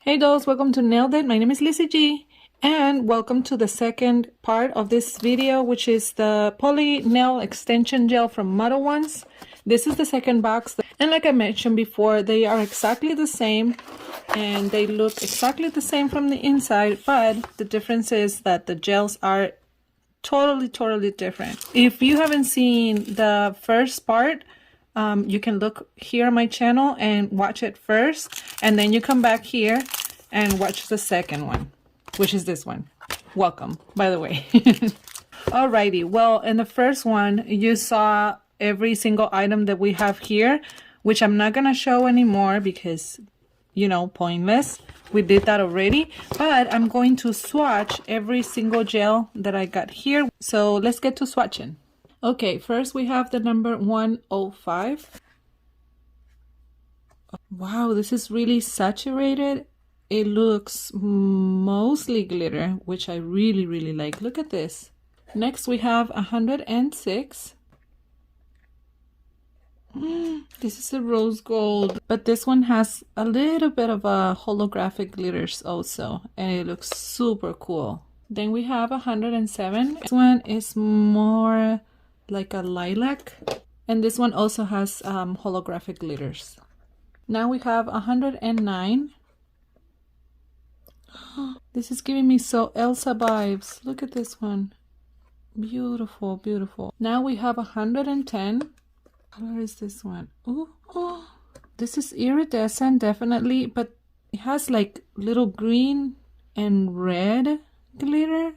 Hey dolls, welcome to Nailed It. My name is Lizzie G and welcome to the second part of this video, which is the Poly Nail Extension Gel from Modelones. This is the second box, and like I mentioned before, they are exactly the same and they look exactly the same from the inside, but the difference is that the gels are totally different. If you haven't seen the first part, you can look here on my channel and watch it first, and then you come back here and watch the second one, which is this one. Welcome, by the way. Alrighty, well, in the first one you saw every single item that we have here, which I'm not gonna show anymore because, you know, pointless. We did that already, but I'm going to swatch every single gel that I got here. So let's get to swatching. Okay, first we have the number 105. Wow, this is really saturated. It looks mostly glitter, which I really like. Look at this. Next we have 106. This is a rose gold, but this one has a little bit of a holographic glitters also, and it looks super cool. Then we have 107. This one is more like a lilac, and this one also has holographic glitters. Now we have 109. This is giving me so Elsa vibes. Look at this one. Beautiful. Now we have 110. What is this one? Ooh, oh, this is iridescent, definitely, but it has like little green and red glitter,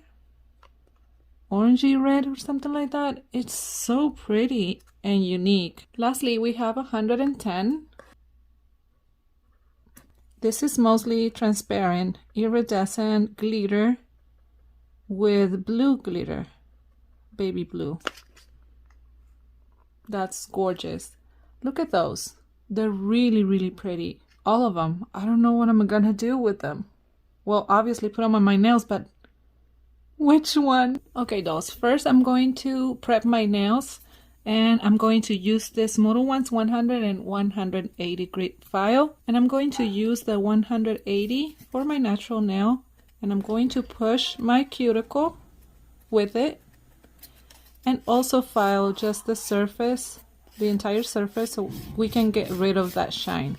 orangey red or something like that. It's so pretty and unique. Lastly, we have 110. This is mostly transparent, iridescent glitter with blue glitter, baby blue. That's gorgeous. Look at those. They're really pretty. All of them. I don't know what I'm gonna do with them. Well, obviously put them on my nails, but which one? Okay, dolls. First, I'm going to prep my nails, and I'm going to use this Modelones 100 and 180 grit file, and I'm going to use the 180 for my natural nail, and I'm going to push my cuticle with it, and also file just the surface, the entire surface, so we can get rid of that shine.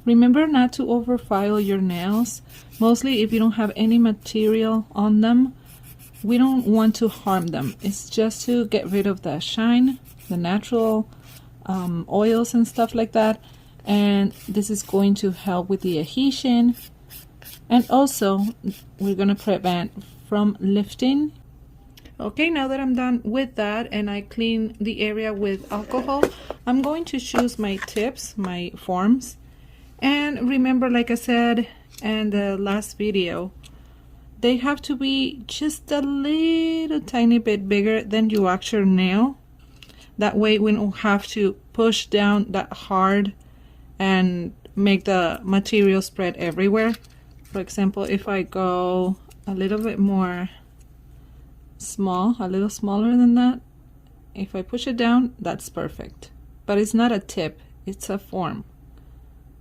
Remember not to overfile your nails. Mostly if you don't have any material on them, we don't want to harm them. It's just to get rid of the shine, the natural oils and stuff like that. And this is going to help with the adhesion. And also, we're going to prevent from lifting. Okay, now that I'm done with that and I clean the area with alcohol, I'm going to choose my tips, my forms. And remember, like I said in the last video, they have to be just a little tiny bit bigger than your actual nail. That way we don't have to push down that hard and make the material spread everywhere. For example, if I go a little bit more small, a little smaller than that, if I push it down, that's perfect. But it's not a tip, it's a form.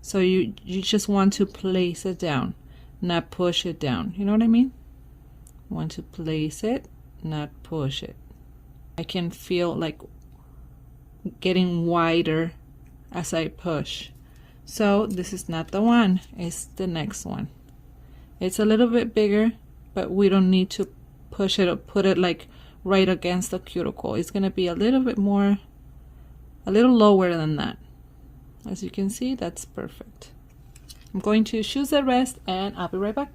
So you just want to place it down, not push it down. You know what I mean? Want to place it, not push it. I can feel like getting wider as I push. So this is not the one, it's the next one. It's a little bit bigger, but we don't need to push it or put it like right against the cuticle. It's going to be a little bit more, a little lower than that. As you can see, that's perfect. I'm going to choose the rest and I'll be right back.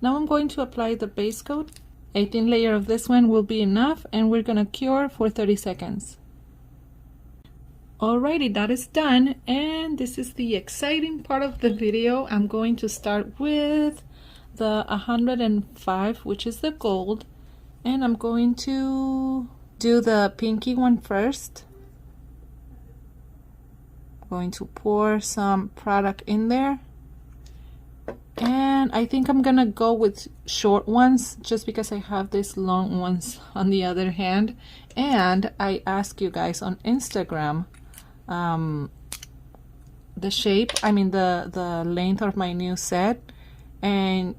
Now I'm going to apply the base coat. A thin layer of this one will be enough, and we're going to cure for 30 seconds. Alrighty, that is done, and this is the exciting part of the video. I'm going to start with the 105, which is the gold, and I'm going to do the pinky one first. I'm going to pour some product in there, and I think I'm gonna go with short ones just because I have these long ones on the other hand. And I asked you guys on Instagram the shape, I mean the length of my new set, and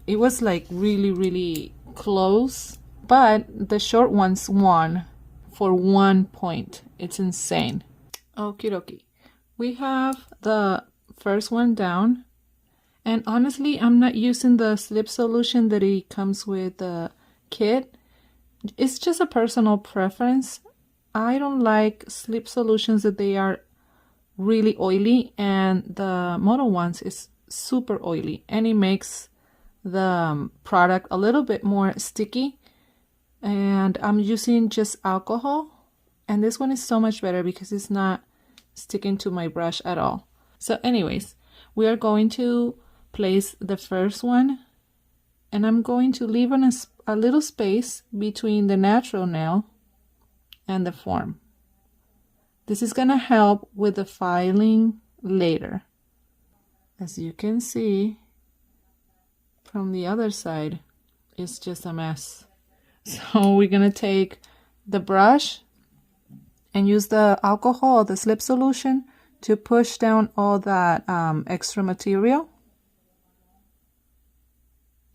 it was like really close, but the short ones won for 1 point. It's insane. Okie dokie. We have the first one down, and honestly I'm not using the slip solution that it comes with the kit. It's just a personal preference. I don't like slip solutions that they are really oily, and the Modelones is super oily, and it makes the product a little bit more sticky. And I'm using just alcohol, and this one is so much better because it's not sticking to my brush at all. So anyways, we are going to place the first one, and I'm going to leave a little space between the natural nail and the form. This is gonna help with the filing later. As you can see from the other side, it's just a mess. So we're gonna take the brush and use the alcohol, the slip solution, to push down all that extra material,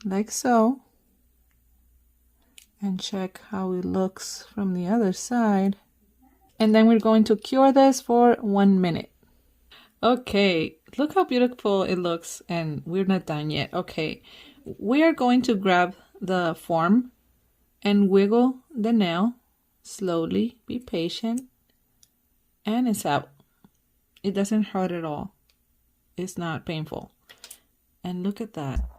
like so, and check how it looks from the other side. And then we're going to cure this for 1 minute. Okay, look how beautiful it looks, and we're not done yet. Okay, we are going to grab the form and wiggle the nail slowly. Be patient, and it's out. It doesn't hurt at all. It's not painful. And look at that.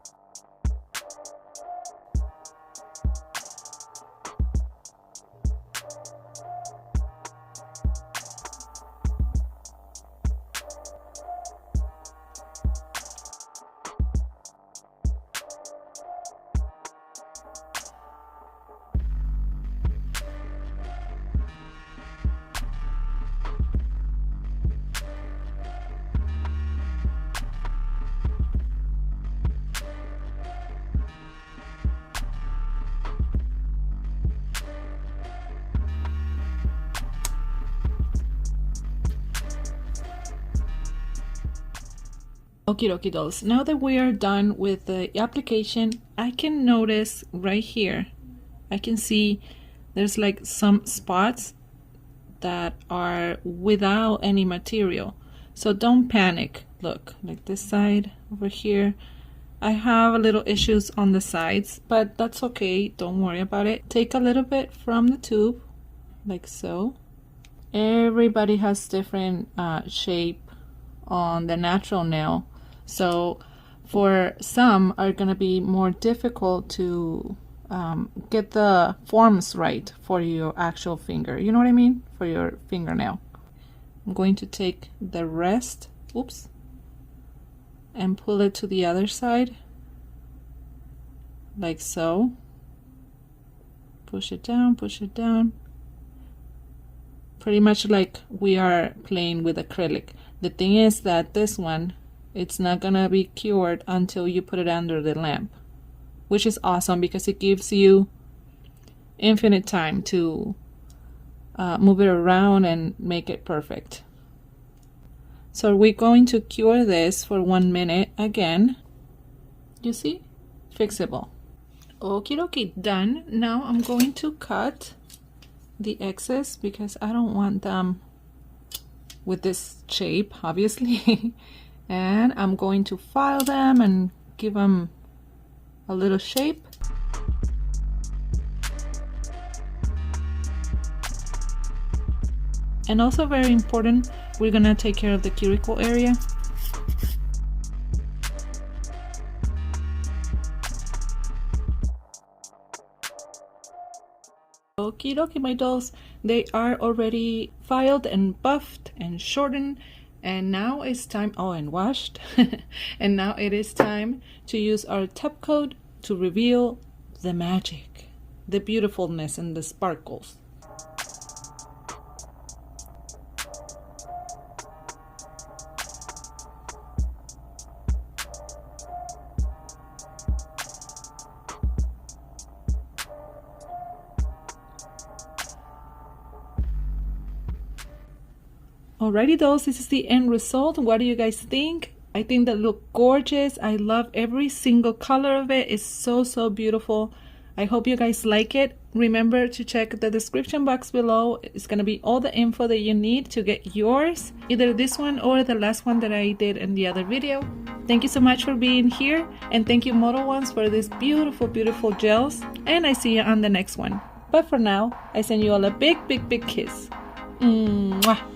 Okie dokie dolls, now that we are done with the application, I can notice right here, I can see there's like some spots that are without any material. So don't panic. Look, like this side over here, I have a little issues on the sides, but that's okay, don't worry about it. Take a little bit from the tube, like so. Everybody has different shape on the natural nail. So for some are going to be more difficult to get the forms right for your actual finger. You know what I mean? For your fingernail. I'm going to take the rest, oops, and pull it to the other side, like so. Push it down, push it down. Pretty much like we are playing with acrylic. The thing is that this one, it's not gonna be cured until you put it under the lamp, which is awesome because it gives you infinite time to move it around and make it perfect. So we're going to cure this for 1 minute again. You see? Fixable. Okie dokie, done. Now I'm going to cut the excess because I don't want them with this shape, obviously. And I'm going to file them and give them a little shape. And also very important, we're gonna take care of the cuticle area. Okie dokie, my dolls, they are already filed and buffed and shortened, and now it's time, oh, and washed. And now it is time to use our top coat to reveal the magic, the beautifulness, and the sparkles. Alrighty dolls, this is the end result. What do you guys think? I think they look gorgeous. I love every single color of it. It's so beautiful. I hope you guys like it. Remember to check the description box below. It's gonna be all the info that you need to get yours, either this one or the last one that I did in the other video. Thank you so much for being here, and thank you Modelones for these beautiful gels, and I see you on the next one. But for now, I send you all a big kiss. Mwah.